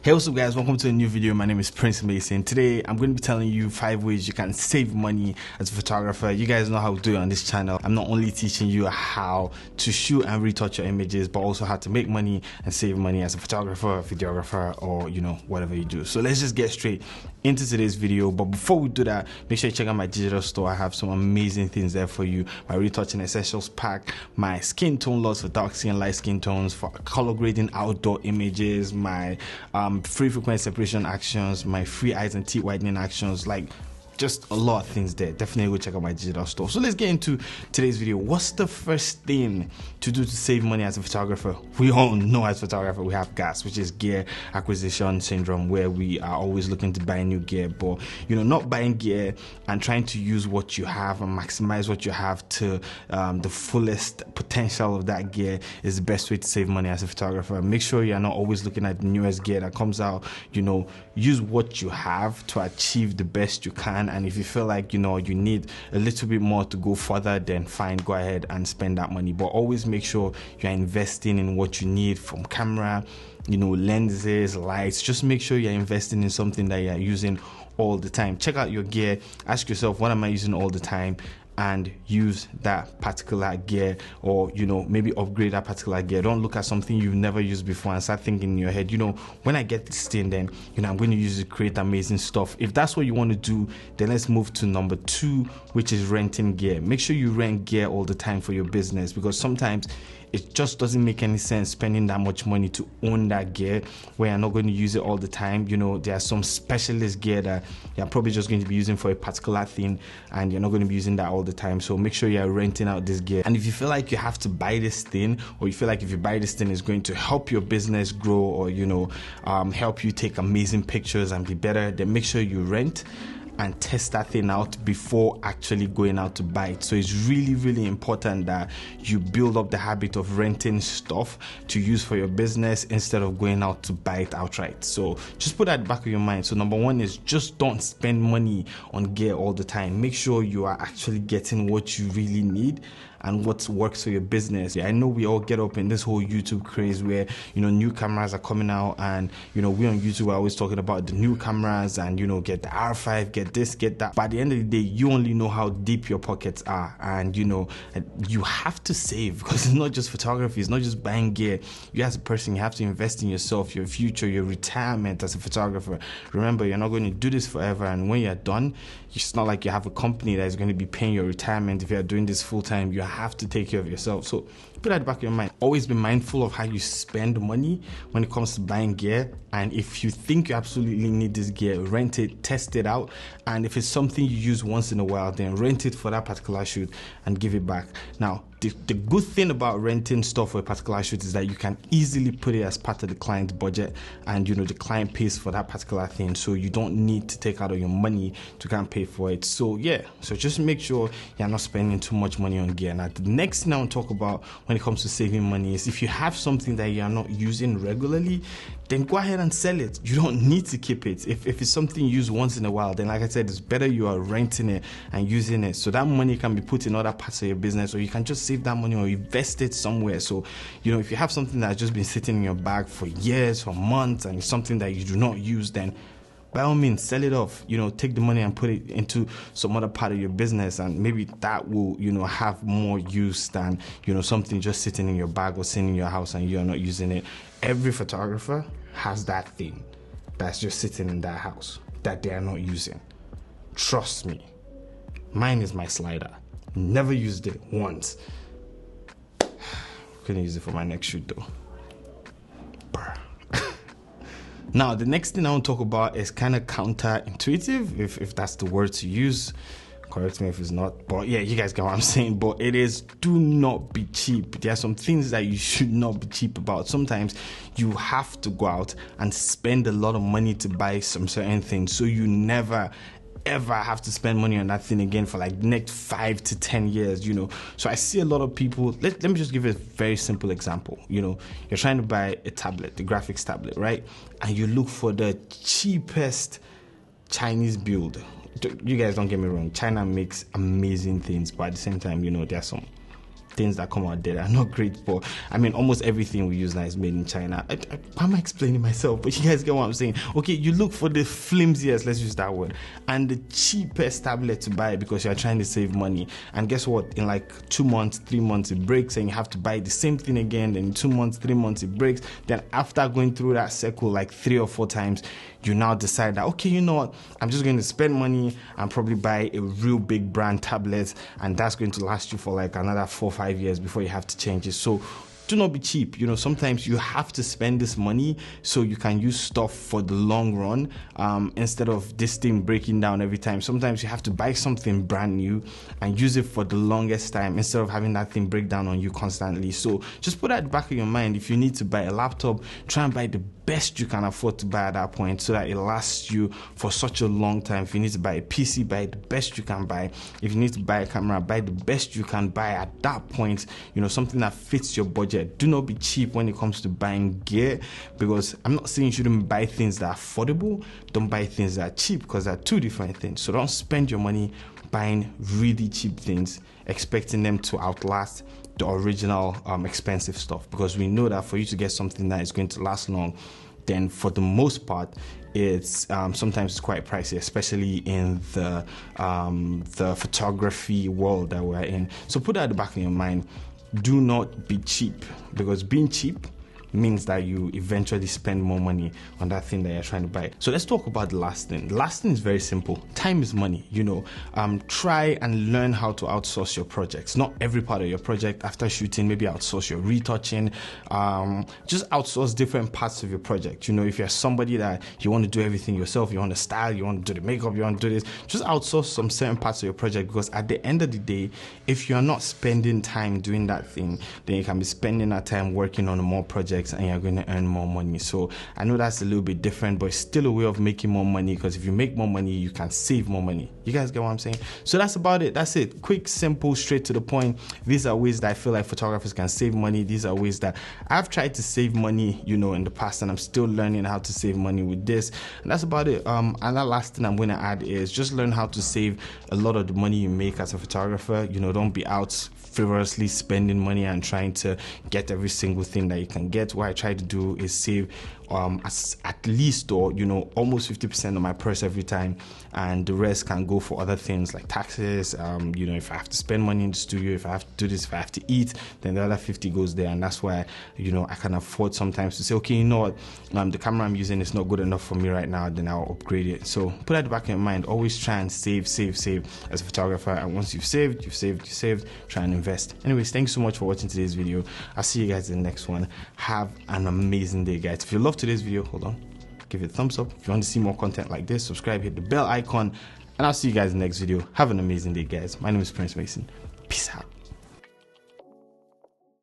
Hey, what's up guys, welcome to a new video. My name is Prince Mason. Today I'm going to be telling you 5 ways you can save money as a photographer. You guys know how to do it on this channel. I'm not only teaching you how to shoot and retouch your images, but also how to make money and save money as a photographer, videographer, or whatever you do. So let's just get straight into today's video. But before we do that, make sure you check out my digital store. I have some amazing things there for you. My retouching essentials pack, my skin tone LUTs for dark skin, light skin tones, for color grading outdoor images, my free frequency separation actions, my free eyes and teeth whitening actions, like just a lot of things there. Definitely go check out my digital store. So let's get into today's video. What's the first thing to do to save money as a photographer? We all know as a photographer we have GAS, which is gear acquisition syndrome, where we are always looking to buy new gear, but not buying gear and trying to use what you have and maximize what you have to the fullest potential of that gear is the best way to save money as a photographer. Make sure you're not always looking at the newest gear that comes out. Use what you have to achieve the best you can. And if you feel like you need a little bit more to go further, then fine, go ahead and spend that money. But always make sure you're investing in what you need, from camera, lenses, lights. Just make sure you're investing in something that you're using all the time. Check out your gear, ask yourself, what am I using all the time? And use that particular gear, or maybe upgrade that particular gear. Don't look at something you've never used before and start thinking in your head, when I get this thing, then I'm going to use it to create amazing stuff. If that's what you want to do, then let's move to number 2, which is renting gear. Make sure you rent gear all the time for your business, because sometimes it just doesn't make any sense spending that much money to own that gear where you're not going to use it all the time. There are some specialist gear that you're probably just going to be using for a particular thing, and you're not going to be using that all the time. So make sure you're renting out this gear. And if you feel like you have to buy this thing, or you feel like if you buy this thing is going to help your business grow, or help you take amazing pictures and be better, then make sure you rent and test that thing out before actually going out to buy it. So it's really, really important that you build up the habit of renting stuff to use for your business instead of going out to buy it outright. So just put that in the back of your mind. So number 1 is just don't spend money on gear all the time. Make sure you are actually getting what you really need and what works for your business. I know we all get up in this whole YouTube craze where new cameras are coming out, and we on YouTube are always talking about the new cameras and get the R5, get this, get that. But at the end of the day, you only know how deep your pockets are, and you have to save, because it's not just photography, it's not just buying gear. You as a person, you have to invest in yourself, your future, your retirement as a photographer. Remember, you're not going to do this forever, and when you're done, it's not like you have a company that is going to be paying your retirement. If you're doing this full time, you have to take care of yourself. So put that in the back of your mind. Always be mindful of how you spend money when it comes to buying gear. And if you think you absolutely need this gear, rent it, test it out. And if it's something you use once in a while, then rent it for that particular shoot and give it back. Now, the good thing about renting stuff for a particular shoot is that you can easily put it as part of the client's budget, and the client pays for that particular thing, so you don't need to take out of your money to go and pay for it. So so just make sure you're not spending too much money on gear. Now, the next thing I want to talk about when it comes to saving money is, if you have something that you're not using regularly, then go ahead and sell it. You don't need to keep it. If it's something you use once in a while, then like I said, it's better you are renting it and using it, so that money can be put in other parts of your business, or you can just save that money or invest it somewhere. So if you have something that's just been sitting in your bag for years, for months, and it's something that you do not use, then by all means sell it off. Take the money and put it into some other part of your business, and maybe that will have more use than something just sitting in your bag or sitting in your house and you're not using it. Every photographer has that thing that's just sitting in that house that they are not using. Trust me, mine is my slider. Never used it once. Couldn't use it for my next shoot though. Now, the next thing I want to talk about is kind of counterintuitive, if that's the word to use. Correct me if it's not, but yeah, you guys get what I'm saying. But it is, do not be cheap. There are some things that you should not be cheap about. Sometimes you have to go out and spend a lot of money to buy some certain things, so you never ever have to spend money on that thing again for like next 5 to 10 years. So I see a lot of people. Let me just give you a very simple example. You're trying to buy a tablet, the graphics tablet, right? And you look for the cheapest Chinese build. You guys don't get me wrong, China makes amazing things, but at the same time, things that come out there that are not great. But I mean, almost everything we use now is made in China. Why am I explaining myself? But you guys get what I'm saying. Okay, you look for the flimsiest, let's use that word, and the cheapest tablet to buy because you're trying to save money. And guess what? In like 2 months, 3 months, it breaks, and you have to buy the same thing again. Then in 2 months, 3 months, it breaks. Then after going through that circle like 3 or 4 times, you now decide that, okay, you know what, I'm just going to spend money and probably buy a real big brand tablet, and that's going to last you for like another 4 or 5 years before you have to change it. So do not be cheap. You know, sometimes you have to spend this money so you can use stuff for the long run, instead of this thing breaking down every time. Sometimes you have to buy something brand new and use it for the longest time instead of having that thing break down on you constantly. So just put that at the back of your mind. If you need to buy a laptop, try and buy the best you can afford to buy at that point so that it lasts you for such a long time. If you need to buy a PC, buy the best you can buy. If you need to buy a camera, buy the best you can buy at that point. You know, something that fits your budget. Do not be cheap when it comes to buying gear, because I'm not saying you shouldn't buy things that are affordable. Don't buy things that are cheap, because they're two different things. So don't spend your money buying really cheap things expecting them to outlast the original expensive stuff, because we know that for you to get something that is going to last long, then for the most part it's sometimes it's quite pricey, especially in the photography world that we're in. So put that at the back of your mind. Do not be cheap, because being cheap means that you eventually spend more money on that thing that you're trying to buy. So let's talk about the last thing. The last thing is very simple. Time is money. You know, try and learn how to outsource your projects. Not every part of your project. After shooting, maybe outsource your retouching. Just outsource different parts of your project. You know, if you're somebody that you want to do everything yourself, you want to style, you want to do the makeup, you want to do this, just outsource some certain parts of your project, because at the end of the day, if you're not spending time doing that thing, then you can be spending that time working on more projects and you're going to earn more money. So I know that's a little bit different, but it's still a way of making more money, because if you make more money, you can save more money. You guys get what I'm saying? So that's about it. That's it. Quick, simple, straight to the point. These are ways that I feel like photographers can save money. These are ways that I've tried to save money, you know, in the past, and I'm still learning how to save money with this. And that's about it. And the last thing I'm going to add is just learn how to save a lot of the money you make as a photographer. You know, don't be out frivolously spending money and trying to get every single thing that you can get. What I try to do is save at least, or you know, almost 50% of my purse every time, and the rest can go for other things like taxes. You know, if I have to spend money in the studio, if I have to do this, if I have to eat, then the other 50 goes there. And that's why, you know, I can afford sometimes to say, okay, you know what, the camera I'm using is not good enough for me right now, then I'll upgrade it. So put that at the back of your mind. Always try and save as a photographer, and once you've saved, try and invest. Anyways, thanks so much for watching today's video. I'll see you guys in the next one. Have an amazing day, guys. If you love today's video, hold on, give it a thumbs up. If you want to see more content like this, subscribe, hit the bell icon, and I'll see you guys in the next video. Have an amazing day, guys. My name is Prince Mason. Peace out.